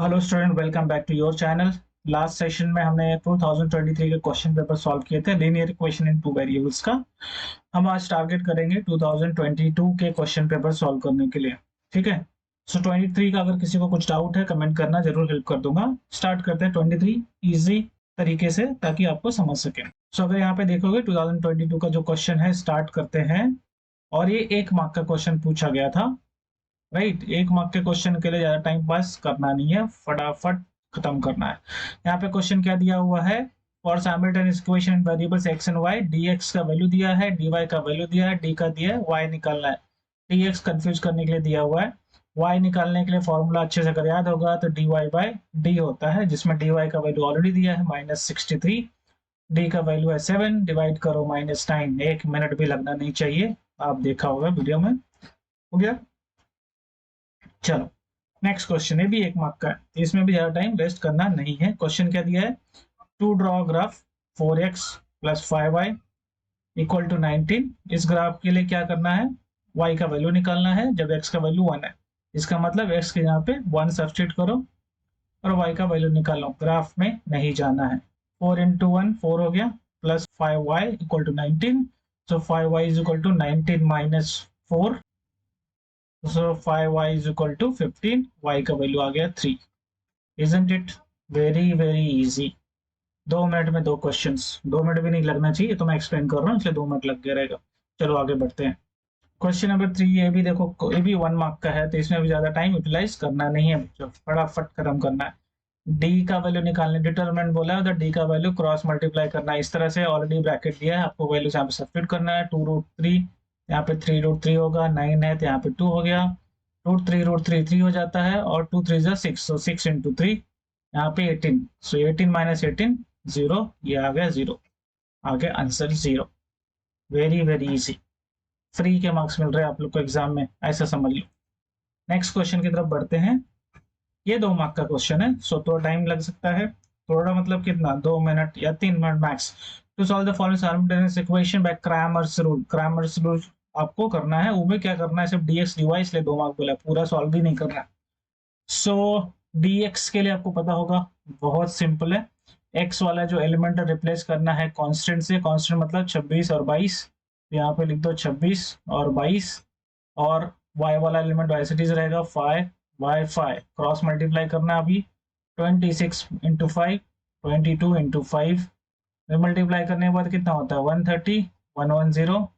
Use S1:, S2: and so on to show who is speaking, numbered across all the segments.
S1: Hello student, welcome back to your channel. Last session में हमने 2023 के क्वेश्चन पेपर सॉल्व किए थे, linear equation in two variables का। हम आज टारगेट करेंगे 2022 के क्वेश्चन पेपर सॉल्व करने के लिए। ठीक है, सो 23 का अगर किसी को कुछ डाउट है कमेंट करना, जरूर हेल्प कर दूंगा। स्टार्ट करते हैं 23 इजी तरीके से ताकि आपको समझ सके। सो अगर यहाँ पे देखोगे 2022 का जो क्वेश्चन है, स्टार्ट करते हैं। और ये 1 मार्क का क्वेश्चन पूछा गया था। राइट, 1 मार्क के क्वेश्चन के लिए ज्यादा टाइम पास करना नहीं है, फटाफट खत्म करना है। यहाँ पे क्वेश्चन क्या दिया हुआ है? For simultaneous equation in variables x and y, dx का वैल्यू दिया है, dy का वैल्यू दिया है, d का दिया है, y निकालना है। dx कंफ्यूज करने के लिए दिया हुआ है। y निकालने के लिए फॉर्मूला अच्छे से अगर याद होगा तो dy बाई डी होता है, जिसमें dy का वैल्यू ऑलरेडी दिया है -63, d का वैल्यू है 7, डिवाइड करो -9। 1 मिनट भी लगना नहीं चाहिए, आप देखा होगा वीडियो में। हो गया, चलो नेक्स्ट क्वेश्चन। ये भी 1 मार्क का है, इसमें भी ज्यादा टाइम वेस्ट करना नहीं है। क्वेश्चन क्या दिया है? To draw graph 4x plus 5y equal to 19। इस ग्राफ के लिए क्या करना है? y का वैल्यू निकालना है जब x का वैल्यू 1 है। इसका मतलब x के यहाँ पे 1 सब्स्टिट्यूट करो और y का वैल्यू निकालो, ग्राफ में नहीं जाना है। 4 इंटू 1 4 हो गया, plus 5y equal to 19। So 5y is equal to 19 minus 4, so 5y is equal to 15, y का वैल्यू आ गया 3। Isn't it very easy? 2 minute में 2 क्वेश्चंस, 2 मिनट भी नहीं लगना चाहिए, तो मैं एक्सप्लेन कर रहा हूँ इसलिए 2 मिनट लग गया रहेगा। चलो आगे बढ़ते हैं। क्वेश्चन नंबर 3, ये भी देखो, ये भी 1 मार्क का है, तो इसमें भी ज्यादा टाइम यूटिलाइज करना नहीं है बच्चों, फटाफट खत्म करना है। डी का वैल्यू निकालने, डिटरमिनेंट बोला है तो डी का वैल्यू क्रॉस मल्टीप्लाई करना है। इस तरह से ऑलरेडी ब्रैकेट दिया है, आपको वैल्यू यहाँ पे सब्स्टिट्यूट करना है। 2√3, यहाँ पे 3√3 होगा, 9 है तो यहाँ पे 2 हो गया। √3 3 हो जाता है, और 2 3 जा 6, सो 6 इंटू 3 यहाँ पे 18, सो 18 माइनस 18 0, ये आ गया 0, आ गया आंसर 0। वेरी इजी, फ्री के मार्क्स मिल रहे हैं आप लोग को एग्जाम में, ऐसा समझ लो। नेक्स्ट क्वेश्चन की तरफ बढ़ते हैं। ये 2 मार्क का क्वेश्चन है, सो थोड़ा टाइम लग सकता है। थोड़ा मतलब कितना, 2 मिनट या 3 minute max. To solve the following simultaneous equation by Cramer's rule. Cramer's rule आपको करना है, वो में क्या करना है, सिर्फ dx dy, इसलिए 2 मार्क बोला, पूरा सॉल्व भी नहीं करना। सो dx के लिए आपको पता होगा, बहुत सिंपल है। x वाला जो एलिमेंट है रिप्लेस करना है कांस्टेंट से। कांस्टेंट मतलब 26 और 22, यहाँ पे लिख दो 26 और 22। और y वाला एलिमेंट वैसे ही रहेगा 5 बाय 5, क्रॉस मल्टीप्लाई करना है अभी। 26 इंटू 5, 22 इंटू 5, मल्टीप्लाई करने के बाद कितना होता है 130, 110,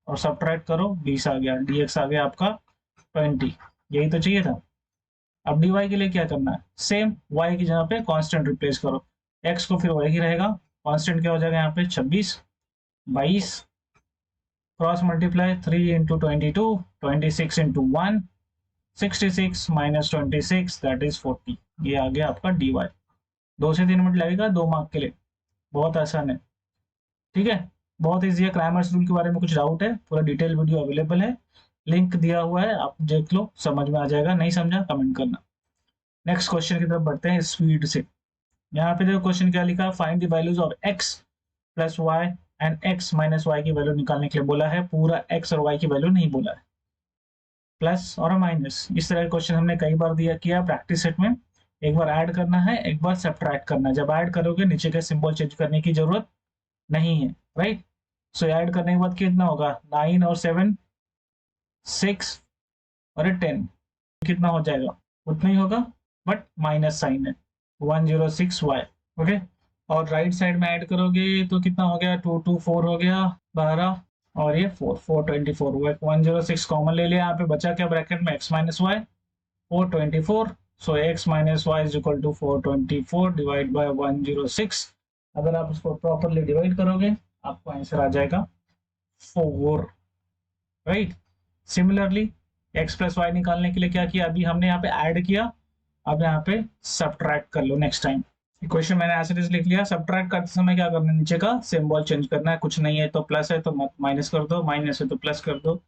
S1: और सब्ट्रैक्ट करो 20 आ गया, dx आ गया आपका 20। यही तो चाहिए था। अब dy के लिए क्या करना है, सेम y की जगह पे कांस्टेंट रिप्लेस करो। x को फिर वही रहेगा, कांस्टेंट क्या हो जाएगा यहाँ पे 26, 22, cross multiply 3 into 22, 26 into 1, 66 minus 26, that is 40। ये आ गया आपका dy। 2 से 3 मिनट लगेगा 2 मार्क के लिए, बहुत आसान है। ठीक है, बहुत ईजी है। क्रैमर्स रूल के बारे में कुछ डाउट है, पूरा डिटेल वीडियो अवेलेबल है, लिंक दिया हुआ है, आप देख लो, समझ में आ जाएगा। नहीं समझा कमेंट करना। नेक्स्ट क्वेश्चन की तरफ बढ़ते हैं स्पीड से। यहाँ पे देखो क्वेश्चन क्या लिखा, find the values of x plus y and x minus y की वैल्यू निकालने के लिए बोला है। पूरा x और y की वैल्यू नहीं बोला है, प्लस और माइनस। इस तरह का क्वेश्चन हमने कई बार दिया किया प्रैक्टिस सेट में। एक बार ऐड करना है, एक बार सब्ट्रैक्ट करना है। जब ऐड करोगे नीचे का सिंबल चेंज करने की जरूरत नहीं है, राइट। सो ऐड करने के बाद कितना होगा, 9 और 7 6 और 10, कितना हो जाएगा, उतना ही होगा, बट माइनस साइन है, 106y। ओके, और राइट साइड में ऐड करोगे तो कितना हो गया, 2 2 4 हो गया 12, और ये 4 424 हुआ। 106 कॉमन ले लिया, यहाँ पे बचा क्या ब्रैकेट में, x minus y 424। So x minus y is equal to 424 divide by 106। अगर आप उसको प्रॉपरली डिवाइड करोगे आपको आंसर आ जाएगा 4, right. Similarly x plus y निकालने के लिए क्या किया, अभी हमने यहाँ पे ऐड किया, अब यहाँ पे सब्ट्रैक्ट कर लो नेक्स्ट टाइम। इक्वेशन मैंने एज इट इज लिख लिया। सब्ट्रैक्ट करते समय क्या करना है, नीचे का सिंबल चेंज करना है। कुछ नहीं है तो प्लस है तो माइनस कर दो, माइनस है तो प्लस कर दो,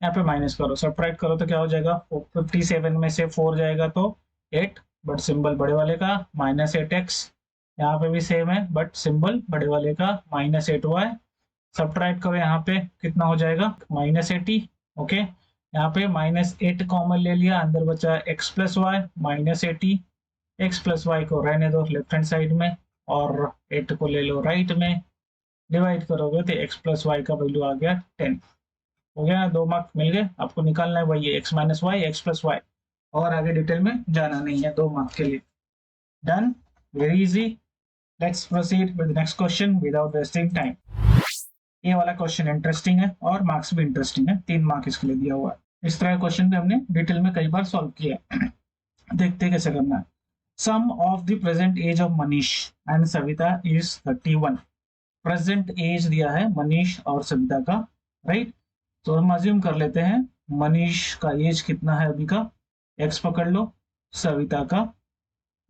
S1: यहाँ पे माइनस करो। सब्ट्रैक्ट करो तो क्या हो जाएगा, 57 में से 4 जाएगा तो 8, बट सिंबल बड़े वाले का, -8x। यहाँ पे भी सेम है, बट सिंबल बड़े वाले का, -8y। सब्ट्रैक्ट करो, यहाँ पे कितना हो जाएगा, -80। ओके, यहाँ पे -8 कॉमन ले लिया, अंदर बचा x plus y -80 x plus y को रहने दो लेफ्ट हैंड साइड में और 8 को ले लो राइट में, डिवाइड करोगे तो एक्स प्लस वाई का वैल्यू आ गया 10। हो गया, 2 मार्क मिल गए। आपको निकालना है वही x minus y, x plus y, और आगे डिटेल में जाना नहीं है 2 मार्क के लिए। Done, very easy. Let's proceed with next question without wasting time. ये वाला क्वेश्चन इंटरेस्टिंग है और मार्क्स भी इंटरेस्टिंग है, 3 मार्क इसके लिए दिया हुआ है। इस तरह क्वेश्चन भी हमने डिटेल में कई बार सॉल्व किया। देखते हैं कैसे करना है। Sum of the present age of Manish and Savita is 31। Present age दिया है मनीष और सविता का, राइट। तो हम अज्यूम कर लेते हैं मनीष का एज कितना है अभी का, एक्स पकड़ लो, सविता का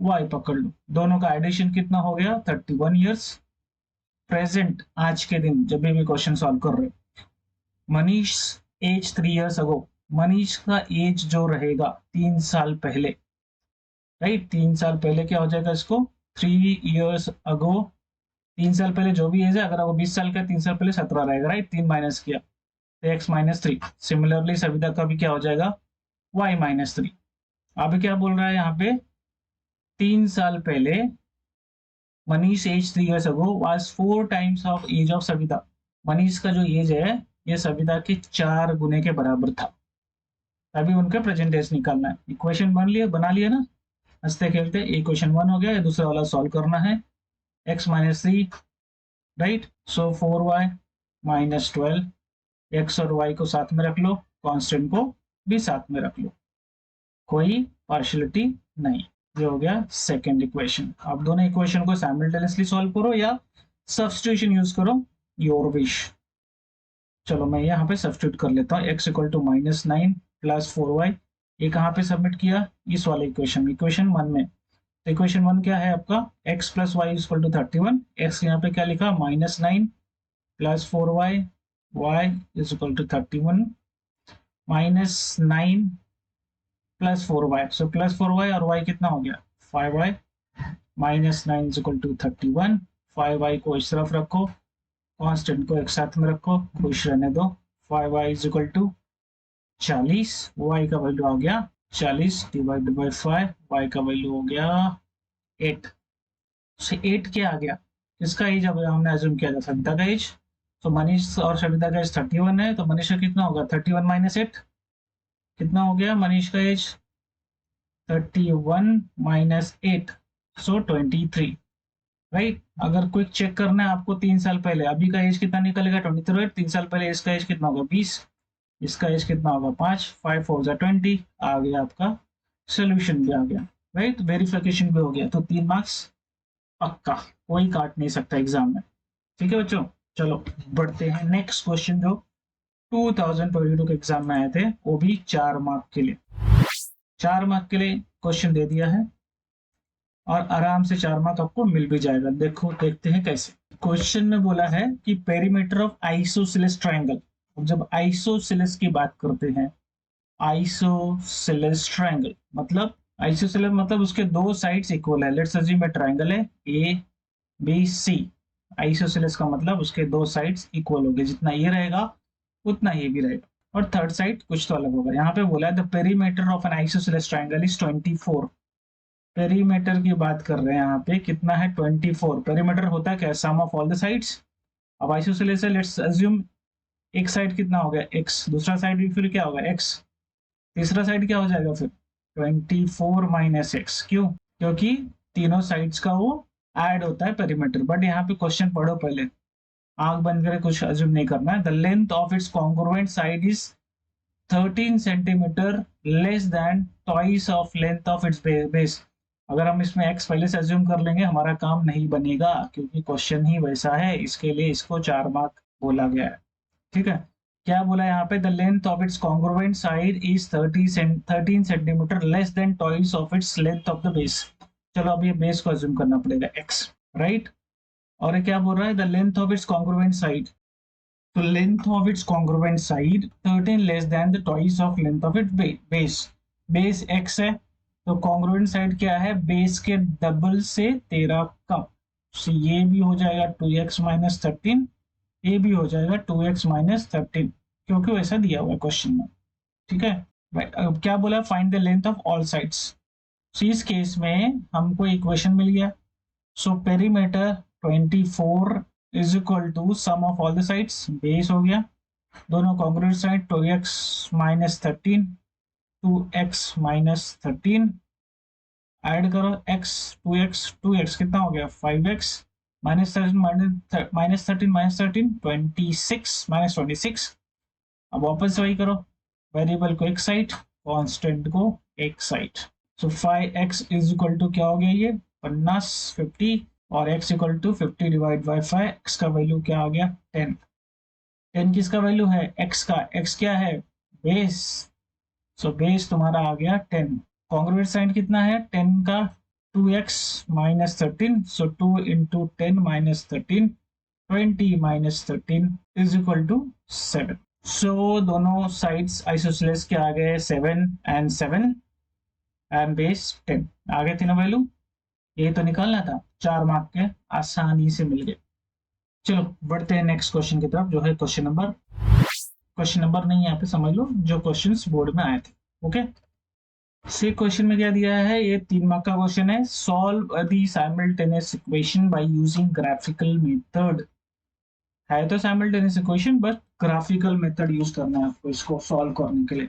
S1: वाई पकड़ लो, दोनों का एडिशन कितना हो गया 31 ईयर्स। प्रेजेंट आज के दिन जब भी क्वेश्चन सॉल्व कर रहे, Manish age 3 years ago, Manish का एज जो रहेगा 3 साल पहले, राइट। 3 साल पहले क्या हो जाएगा इसको, 3 ईयर्स अगो, 3 साल पहले जो भी एज है, अगर वो 20 साल का 3 साल पहले 17 रहेगा, राइट। 3 माइनस किया तो एक्स माइनस 3। सिमिलरली सविता का भी क्या हो जाएगा, वाई माइनस 3। अब क्या बोल रहा है यहाँ पे, 3 साल पहले Manish age 3 years ago was 4 times of age of Savita. Manish का जो एज है ये सविता के 4 गुने के बराबर था। अभी उनका प्रेजेंट एज निकालना है। इक्वेशन बना लिया ना, हंसते खेलते। इक्वेशन 1 हो गया, ये दूसरा वाला सॉल्व करना है। X minus 3, right. So 4y minus 12, x और वाई को साथ में रख लो, कांस्टेंट को भी साथ में रख लो, कोई पार्शियलिटी नहीं। ये हो गया सेकंड इक्वेशन। आप दोनों इक्वेशन को साइमल्टेनियसली सॉल्व करो या सब्स्टिट्यूशन यूज करो, योर विश। चलो मैं यहाँ पे सब्स्टिट्यूट कर लेता हूँ। X equal to minus 9 plus 4y, ये कहाँ पे सबमिट किया, इस वाले इक्वेशन, इक्वेशन 1 में। तो इक्वेशन 1 क्या है आपका, x plus y equal to 31। X यहाँ पे क्या लिखा, minus 9 plus 4y, y is equal to 31 minus 9 plus 4y। So plus 4y और y कितना हो गया 5y, minus 9 is equal to 31। 5y को इस तरफ रखो, कांस्टेंट को एक साथ में रखो, खुश रहने दो। 5y is equal to 40, y का वैल्यू आ गया 40 डिवाइड बाई 5, y का वैल्यू हो गया 8। से 8 क्या आ गया, किसका एज अब हमने अज्यूम किया था, सविता का एज। तो मनीष और सविता का एज 31 है, तो मनीष का कितना होगा 31 माइनस 8, कितना हो गया मनीष का एज 31 माइनस 8, सो 23, राइट। अगर क्विक चेक करना है आपको 3 साल पहले, अभी का एज कितना निकलेगा 23, 3 साल पहले इसका एज कितना होगा 20, इसका एज कितना होगा 5, 5 4 20, आ गया आपका सोल्यूशन भी आ गया, राइट। वेरिफिकेशन भी हो गया, तो 3 मार्क्स पक्का, कोई काट नहीं सकता एग्जाम में। ठीक है बच्चों, चलो बढ़ते हैं नेक्स्ट क्वेश्चन जो 2022 के एग्जाम में आए थे, वो भी 4 मार्क के लिए। 4 मार्क के लिए क्वेश्चन दे दिया है और आराम से 4 मार्क आपको मिल भी जाएगा। देखो देखते हैं कैसे। क्वेश्चन में बोला है कि पेरीमीटर ऑफ आइसोसेलेस ट्रायंगल। जब आइसोसेलेस की बात करते हैं, आइसोसेलेस ट्रायंगल मतलब, आइसोसेलेस मतलब उसके 2 साइड्स इक्वल है। लेट्स अज्यूम ए ट्रायंगल है ए बी सी, आइसोसेलेस का मतलब उसके 2 साइड्स इक्वल होंगे, जितना ये रहेगा उतना ये भी रहेगा, और थर्ड साइड कुछ तो अलग होगा। यहाँ पे बोला है the perimeter of N isosceles triangle is 24। Perimeter की बात कर रहे हैं यहाँ पे, कितना है 24। पेरीमीटर होता है क्या, सम ऑफ ऑल द साइड्स। अब आइसोसेलेस है, लेट्स अज्यूम एक साइड कितना हो गया x, दूसरा साइड भी फिर क्या होगा x, तीसरा साइड क्या हो जाएगा फिर 24 माइनस एक्स। क्यों, क्योंकि तीनों साइड्स का वो ऐड होता है पेरीमीटर। बट यहाँ पे क्वेश्चन पढ़ो पहले, आंख बंद करके कुछ अज्यूम नहीं करना है। The length of its congruent side is 13 centimetre less than twice of length of its base. अगर हम इसमें x पहले से अज्यूम कर लेंगे हमारा काम नहीं बनेगा, क्योंकि क्वेश्चन ही वैसा है, इसके लिए इसको 4 मार्क बोला गया है। ठीक है, क्या बोला यहाँ पे, the length of its congruent side is 13 centimetre less than twice of its length of the base. चलो अब ये बेस को अज्यूम करना पड़ेगा x, राइट। और ये क्या बोल रहा है, the length of its congruent side, तो length of its congruent side 13 less than the twice of length of its base. Base x है, तो कॉन्ग्रुएंट साइड क्या है, बेस के डबल से 13 कम। तो ये भी हो जाएगा 2x माइनस 13, ये भी हो जाएगा 2x माइनस 13, क्योंकि वैसा दिया हुआ है क्वेश्चन में। ठीक है, अब क्या बोला, find the length of all sides. इस केस में हमको इक्वेशन मिल गया। So perimeter 24 is equal to sum of all the sides, base हो गया, दोनों congruent side 2x minus 13, 2x minus 13, add करो x, 2x कितना हो गया 5x, माइनस 13 माइनस 13 26 माइनस 26। अब वापस से वही करो, वेरिएबल को एक साइड, कांस्टेंट को एक side. So 5x is equal to क्या हो गया ये 50, और x equal to 50 divide by 5, x का वैल्यू क्या आ गया 10। 10 किसका वैल्यू है x का, x क्या है बेस, सो बेस तुम्हारा आ गया 10। कॉन्ग्रुएंट साइड कितना है 10 का 2x minus 13, so 2 into 10 minus 13, 20 minus 13 is equal to 7। So दोनों साइड्स आइसोसेलेस के आ गए 7 एंड 7 एंड बेस 10 आ गए तीनों वैल्यू। ये तो निकालना था, 4 मार्क के आसानी से मिल गए। चलो बढ़ते हैं नेक्स्ट क्वेश्चन की तरफ, जो है क्वेश्चन नंबर नहीं, यहाँ पे समझ लो जो क्वेश्चंस बोर्ड में आए थे। ओके, सी क्वेश्चन में क्या दिया है, ये 3 मार्क का क्वेश्चन है। Solve the simultaneous equation by using graphical method. है तो साइमल्टेनियस इक्वेशन, बस ग्राफिकल मेथड यूज करना है आपको इसको सॉल्व करने के लिए।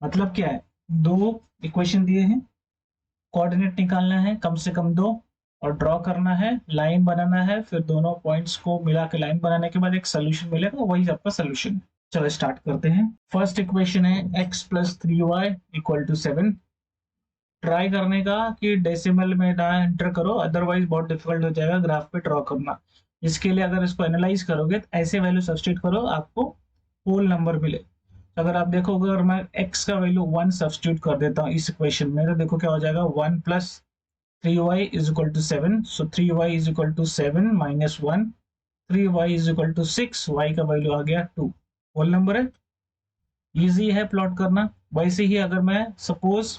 S1: मतलब क्या है, 2 इक्वेशन दिए हैं, कोऑर्डिनेट निकालना है कम से कम 2, और ड्रॉ करना है, लाइन बनाना है, फिर दोनों पॉइंट्स को मिला के लाइन बनाने के बाद एक सोल्यूशन मिलेगा, वही आपका सोल्यूशन। चलो स्टार्ट करते हैं। फर्स्ट इक्वेशन है x plus 3y equal to 7। Try करने का कि डेसिमल में ना एंटर करो, अदरवाइज बहुत डिफिकल्ट हो जाएगा ग्राफ पे ड्रॉ करना। इसके लिए अगर इसको एनालाइज करोगे तो ऐसे वैल्यू सब्स्टिट्यूट करो, आपको होल नंबर मिले। अगर आप देखोगे, अगर मैं x का वैल्यू 1 सब्स्टिट्यूट कर देता हूँ इस इक्वेशन में, तो देखो क्या हो जाएगा 1 plus 3y is equal to 7, so 3y is equal to 7 minus 1, 3y is equal to 6, y का वैल्यू आ गया 2, होल नंबर है, इजी है प्लॉट करना। वैसे ही अगर मैं सपोज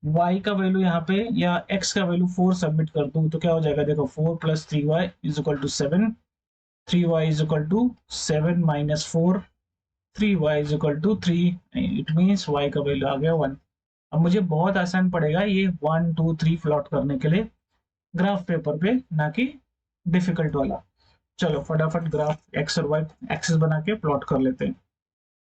S1: y का वैल्यू यहाँ पे या x का वैल्यू 4 सबमिट कर दूं, तो क्या हो जाएगा, देखो 4 plus 3y is equal to 7, 3y is equal to 7 minus 4, 3y is equal to 3, it means y का वैल्यू आ गया 1। अब मुझे बहुत आसान पड़ेगा ये 1 2 3 प्लॉट करने के लिए ग्राफ पेपर पे, ना कि डिफिकल्ट वाला। चलो फटाफट ग्राफ एक्स और वाई एक्सिस बना के प्लॉट कर लेते हैं।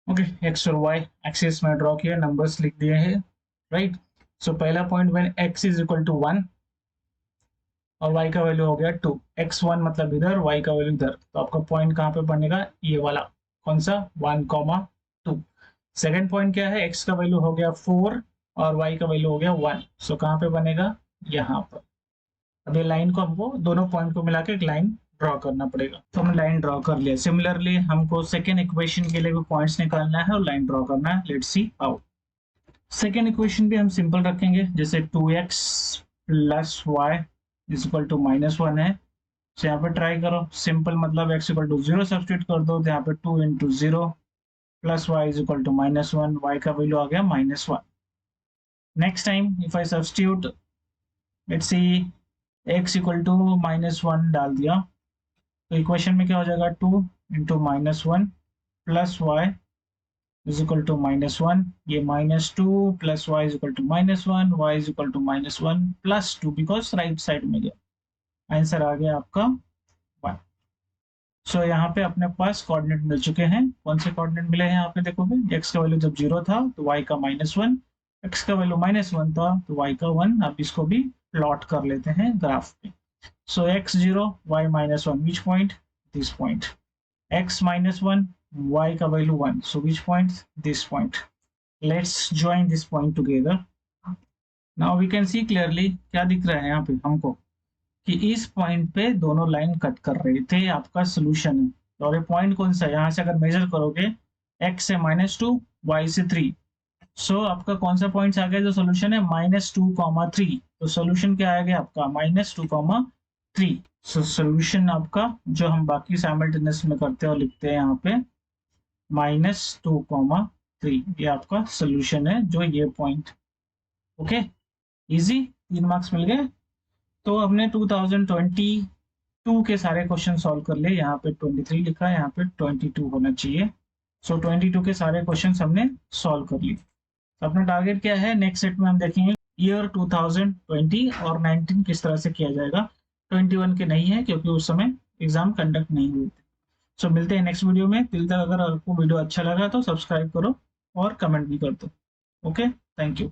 S1: ओके, एक्स और वाई एक्सिस में ड्रॉ किया, नंबर्स लिख दिए हैं, राइट। सो पहला point when x is equal to 1 और y का वैल्यू हो गया 2, x1 मतलब इधर, y का वैल्यू इधर, तो आपका पॉइंट कहाँ पे बनेगा, ये वाला, कौन सा 1,2। सेकेंड पॉइंट क्या है, x का वैल्यू हो गया 4 और y का वैल्यू हो गया 1, सो कहाँ पे बनेगा, यहाँ पर। अब ये लाइन को हमको दोनों पॉइंट को मिला के एक लाइन ड्रॉ करना पड़ेगा, तो हमने लाइन ड्रॉ कर लिया। सिमिलरली हमको सेकेंड इक्वेशन के लिए भी पॉइंट्स निकालना है और लाइन ड्रॉ करना है। Let's see how. Second equation भी हम सिंपल रखेंगे, जैसे 2x plus y is equal to minus 1 है, तो यहाँ पे ट्राई करो, सिंपल मतलब x इक्वल टू 0 सब्स्टिट्यूट कर दो, तो यहाँ पे 2 इंटू 0 plus y is equal to minus 1, y का वैल्यू आ गया minus 1। Next time if I substitute, let's see x equal to minus 1 डाल दिया, तो इक्वेशन में क्या हो जाएगा 2 into minus 1 plus y is equal to minus 1, ये minus 2 plus y is equal to minus 1, y is equal to minus 1 plus 2, because right side में गया, आंसर आ गया आपका 1। सो यहाँ पे अपने पास कोऑर्डिनेट मिल चुके हैं। कौन से कोऑर्डिनेट मिले हैं यहाँ पे देखोगे, x का वैल्यू जब 0 था तो y का -1, x का वैल्यू -1 था तो y का 1। अब इसको भी प्लॉट कर लेते हैं ग्राफ पे। सो x 0 y -1, which point, this point, x -1 y का value 1, so which point, this point. Let's join this point together. Now we can see clearly क्या दिख रहा है यहाँ पे हमको, कि इस पॉइंट पे दोनों लाइन कट कर रहे थे, आपका सोल्यूशन है। और ये पॉइंट कौन सा है, यहाँ से अगर मेजर करोगे x से -2 y से 3, सो आपका कौन सा पॉइंट आ गया जो सोल्यूशन है, -2, 3, तो सोल्यूशन क्या आ गया आपका -2, 3। सो सोल्यूशन आपका जो हम बाकी साइमल्टेनियस में करते हैं और लिखते हैं यहाँ पे -2, 3, ये आपका सोल्यूशन है, जो ये पॉइंट। ओके, इजी, 3 मार्क्स मिल गए। तो हमने 2022 के सारे क्वेश्चन सॉल्व कर लिए। यहाँ पे 23 लिखा है, यहाँ पे 22 होना चाहिए। सो 22 के सारे क्वेश्चन हमने सॉल्व कर लिए। अपना टारगेट क्या है, नेक्स्ट सेट में हम देखेंगे ईयर 2020 और 19 किस तरह से किया जाएगा। 21 के नहीं है क्योंकि उस समय एग्जाम कंडक्ट नहीं हुए थे। सो मिलते हैं नेक्स्ट वीडियो में। तिल तक अगर आपको वीडियो अच्छा लगा तो सब्सक्राइब करो और कमेंट भी कर दो। Okay, thank you.